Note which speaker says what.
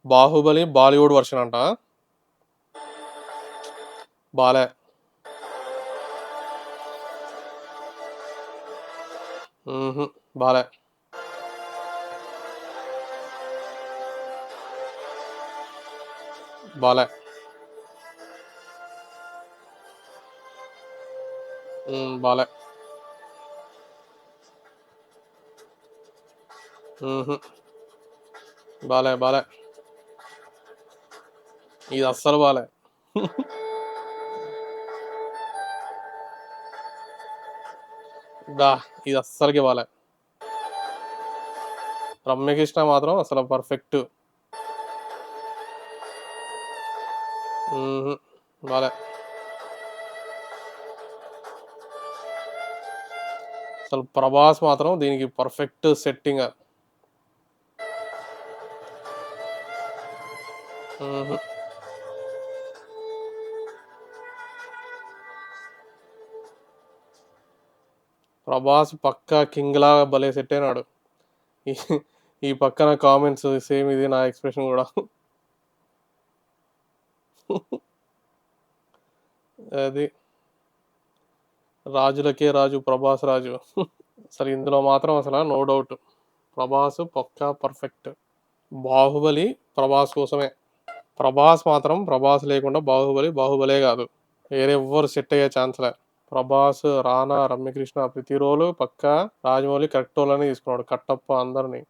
Speaker 1: Baahubali Bollywood version అంట. బాలే. హుహు. బాలే. బాలే. బాలే. హుహు. బాలే. బాలే. ఇది అస్సలు బాలే. డా ఇది అస్సలకి బాలే. రమ్యకృష్ణ మాత్రం అసలు పర్ఫెక్ట్. హుహు. బాలే. అసలు 'ప్రభాస్' మాత్రం దీనికి పర్ఫెక్ట్ సెట్టింగ. హుహు. 'ప్రభాస్' పక్కా కింగ్‌లాగా భలే సెట్ అయినాడు. ఈ ఈ పక్కన కామెంట్స్ సేమ్ ఇది నా ఎక్స్‌ప్రెషన్ గూడా. అది. రాజులకే రాజు 'ప్రభాస్ రాజు.' అసలు ఇందులో మాత్రం అసల నో డౌట్. 'ప్రభాస్' పక్కా పర్ఫెక్ట్. 'బాహుబలి' 'ప్రభాస్' కోసమే. 'ప్రభాస్' మాత్రం 'ప్రభాస్' లేకుండా 'బాహుబలి' 'బాహుబలే' గాదు. వేరే ఎవ్వరు సెట్ అయ్యే ఛాన్స్ లే. 'ప్రభాస్', 'రానా', 'రమ్యకృష్ణ' ప్రతి రోలు పక్కా రాజమౌళి కరెక్టోళ్ళనే తీసుకున్నాడు. కట్టప్ప అందరిని.